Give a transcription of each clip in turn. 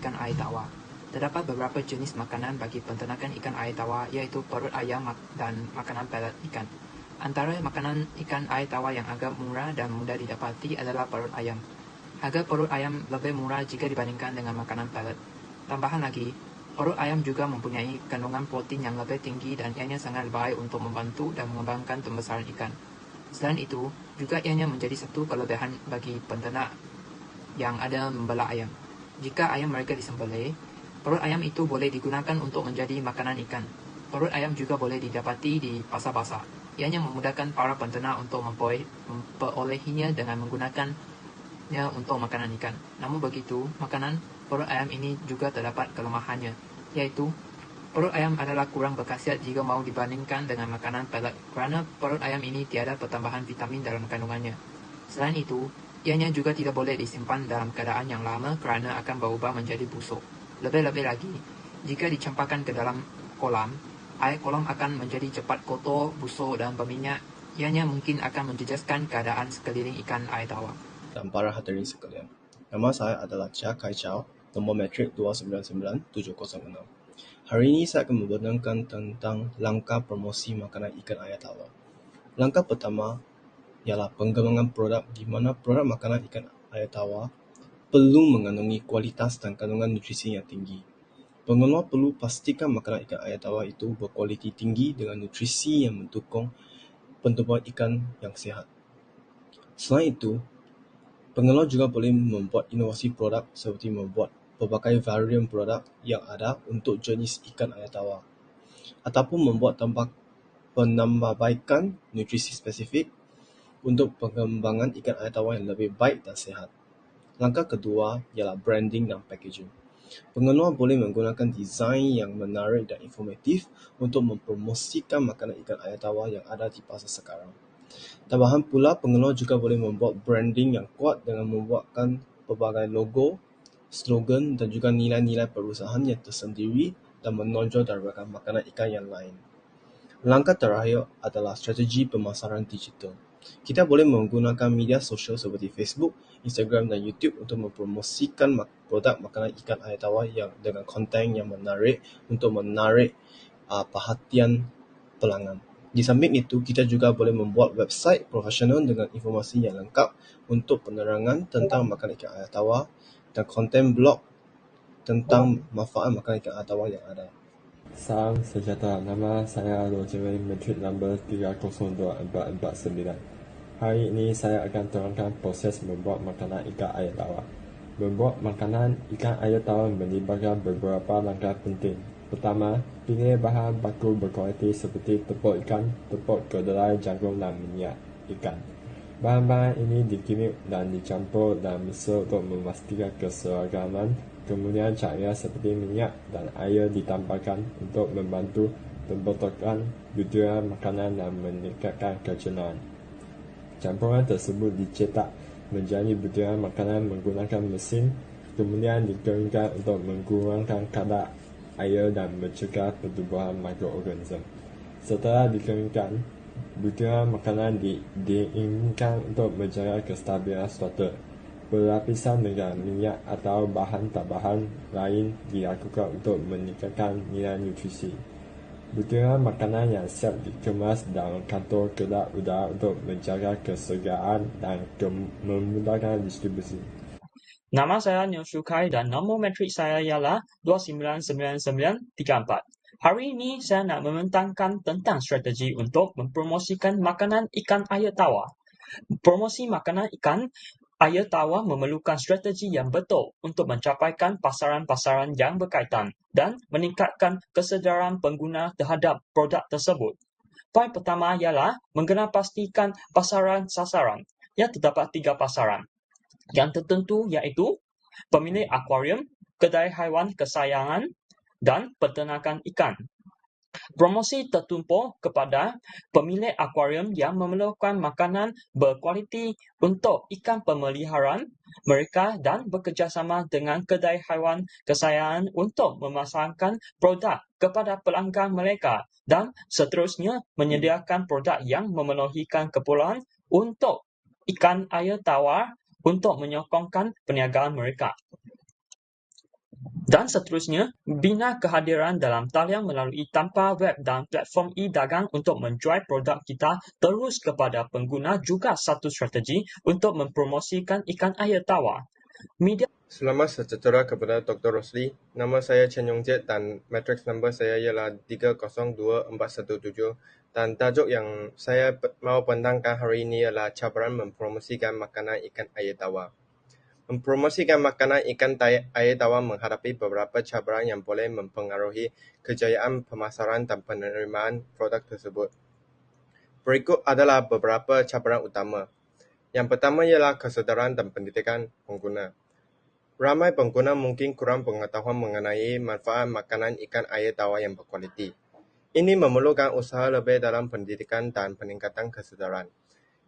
ikan air tawar. Terdapat beberapa jenis makanan bagi penternakan ikan air tawar, iaitu perut ayam dan makanan pelet ikan. Antara makanan ikan air tawar yang agak murah dan mudah didapati adalah perut ayam. Harga perut ayam lebih murah jika dibandingkan dengan makanan pelet. Tambahan lagi, perut ayam juga mempunyai kandungan protein yang lebih tinggi dan ianya sangat baik untuk membantu dan mengembangkan pembesaran ikan. Selain itu, juga ianya menjadi satu kelebihan bagi penternak yang ada membelah ayam. Jika ayam mereka disembelih, perut ayam itu boleh digunakan untuk menjadi makanan ikan. Perut ayam juga boleh didapati di pasar-pasar. Ianya memudahkan para penternak untuk memperolehinya dengan menggunakannya untuk makanan ikan. Namun begitu, makanan perut ayam ini juga terdapat kelemahannya, yaitu perut ayam adalah kurang berkhasiat jika mau dibandingkan dengan makanan pelet kerana perut ayam ini tiada pertambahan vitamin dalam kandungannya. Selain itu, ianya juga tidak boleh disimpan dalam keadaan yang lama kerana akan berubah menjadi busuk. Lebih-lebih lagi, jika dicampakkan ke dalam kolam, air kolam akan menjadi cepat kotor, busuk dan berminyak. Ianya mungkin akan menjejaskan keadaan sekeliling ikan air tawar. Dan para hadirin sekalian, nama saya adalah Chia Kai Chao, nombor metrik 299706. Hari ini saya akan membenarkan tentang langkah promosi makanan ikan air tawar. Langkah pertama ialah pengembangan produk di mana produk makanan ikan air tawar perlu mengandungi kualitas dan kandungan nutrisi yang tinggi. Pengeluar perlu pastikan makanan ikan air tawar itu berkualiti tinggi dengan nutrisi yang mendukung pertumbuhan ikan yang sihat. Selain itu, pengeluar juga boleh membuat inovasi produk seperti membuat pelbagai varian produk yang ada untuk jenis ikan air tawar, ataupun membuat penambahbaikan nutrisi spesifik untuk pengembangan ikan air tawar yang lebih baik dan sihat. Langkah kedua ialah branding dan packaging. Pengeluar boleh menggunakan desain yang menarik dan informatif untuk mempromosikan makanan ikan air tawar yang ada di pasar sekarang. Tambahan pula, pengeluar juga boleh membuat branding yang kuat dengan membuatkan pelbagai logo, slogan dan juga nilai-nilai perusahaan yang tersendiri dan menonjol daripada makanan ikan yang lain. Langkah terakhir adalah strategi pemasaran digital. Kita boleh menggunakan media sosial seperti Facebook, Instagram dan YouTube untuk mempromosikan produk makanan ikan air tawar yang dengan konten yang menarik untuk menarik perhatian pelanggan. Di samping itu, kita juga boleh membuat website profesional dengan informasi yang lengkap untuk penerangan tentang makanan ikan air tawar dan konten blog tentang manfaat makanan ikan air tawar yang ada. Salam sejahtera, nama saya Roger, metrik number 302449. Hari ini saya akan terangkan proses membuat makanan ikan air tawar. Membuat makanan ikan air tawar melibatkan beberapa langkah penting. Pertama, pilih bahan baku berkualiti seperti tepung ikan, tepung kedelai, jagung dan minyak ikan. Bahan-bahan ini dikirim dan dicampur dalam mesin untuk memastikan keseragaman. Kemudian cairan seperti minyak dan air ditambahkan untuk membantu pembentukan butiran makanan dan meningkatkan kecernaan. Campuran tersebut dicetak menjadi butiran makanan menggunakan mesin, kemudian dikeringkan untuk mengurangkan kadar air dan mencegah pertumbuhan mikroorganisme. Setelah dikeringkan, butiran makanan diinginkan untuk menjaga kestabilan struktur. Berlapisan dengan minyak atau bahan tambahan lain dilakukan untuk meningkatkan nilai nutrisi. Butiran makanan yang siap dikemas dalam kantong kedap udara untuk menjaga kesegaran dan memudahkan distribusi. Nama saya Nyo Shukai dan nombor metrik saya ialah 299934. Hari ini saya nak membentangkan tentang strategi untuk mempromosikan makanan ikan air tawar. Promosi makanan ikan air tawar memerlukan strategi yang betul untuk mencapaikan pasaran-pasaran yang berkaitan dan meningkatkan kesedaran pengguna terhadap produk tersebut. Poin pertama ialah mengenal pastikan pasaran sasaran. Yang terdapat 3 pasaran yang tertentu, iaitu pemilik akuarium, kedai haiwan kesayangan dan peternakan ikan. Promosi tertumpu kepada pemilik akuarium yang memerlukan makanan berkualiti untuk ikan pemeliharaan mereka dan bekerjasama dengan kedai haiwan kesayangan untuk memasarkan produk kepada pelanggan mereka dan seterusnya menyediakan produk yang memenuhi keperluan untuk ikan air tawar untuk menyokongkan perniagaan mereka. Dan seterusnya, bina kehadiran dalam talian melalui tanpa web dan platform e-dagang untuk menjual produk kita terus kepada pengguna juga satu strategi untuk mempromosikan ikan air tawar. Media Selamat sejahtera kepada Dr. Rosli. Nama saya Chen Yongjet dan matrix number saya ialah 302417 dan tajuk yang saya mau bentangkan hari ini ialah cabaran mempromosikan makanan ikan air tawar. Mempromosikan makanan ikan air tawar menghadapi beberapa cabaran yang boleh mempengaruhi kejayaan pemasaran dan penerimaan produk tersebut. Berikut adalah beberapa cabaran utama. Yang pertama ialah kesedaran dan pendidikan pengguna. Ramai pengguna mungkin kurang pengetahuan mengenai manfaat makanan ikan air tawar yang berkualiti. Ini memerlukan usaha lebih dalam pendidikan dan peningkatan kesedaran.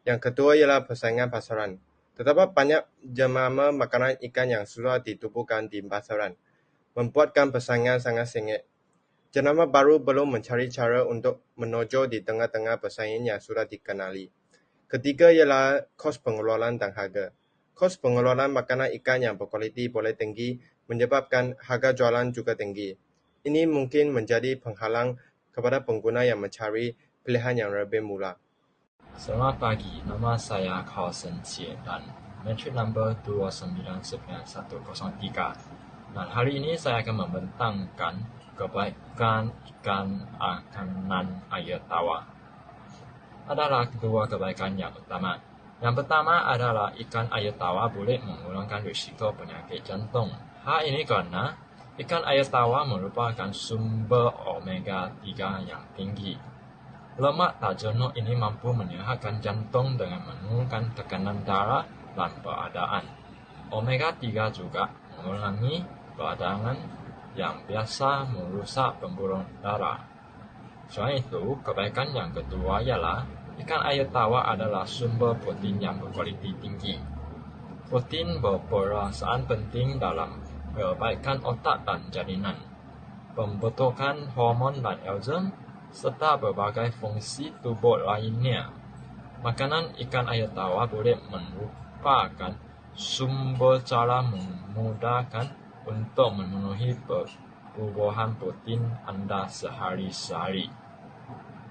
Yang kedua ialah persaingan pasaran. Terdapat banyak jenama makanan ikan yang sudah ditubuhkan di pasaran, membuatkan persaingan sangat sengit. Jenama baru belum mencari cara untuk menonjol di tengah-tengah persaingan yang sudah dikenali. Ketiga ialah kos pengeluaran dan harga. Kos pengeluaran makanan ikan yang berkualiti boleh tinggi, menyebabkan harga jualan juga tinggi. Ini mungkin menjadi penghalang kepada pengguna yang mencari pilihan yang lebih murah. Selamat pagi, nama saya Carlson Cie dan matrix number 299103. Dan hari ini saya akan membentangkan kebaikan ikan makanan air tawar. Adalah kedua kebaikan yang utama. Yang pertama adalah ikan air tawar boleh mengurangkan risiko penyakit jantung. Hal ini karena ikan air tawar merupakan sumber omega 3 yang tinggi. Lemak tak jenuh ini mampu menyehatkan jantung dengan menurunkan tekanan darah dan beradaan. Omega 3 juga mengurangi peradangan yang biasa merusak pembuluh darah. Selain itu, kebaikan yang kedua ialah ikan air tawar adalah sumber protein yang berkualiti tinggi. Protein berperanan penting dalam perbaikan otak dan jaringan, pembentukan hormon dan enzim, serta berbagai fungsi tubuh lainnya. Makanan ikan air tawar boleh merupakan sumber cara memudahkan untuk memenuhi kebutuhan protein anda sehari-hari.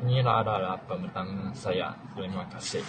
Inilah adalah pembentangan saya. Terima kasih.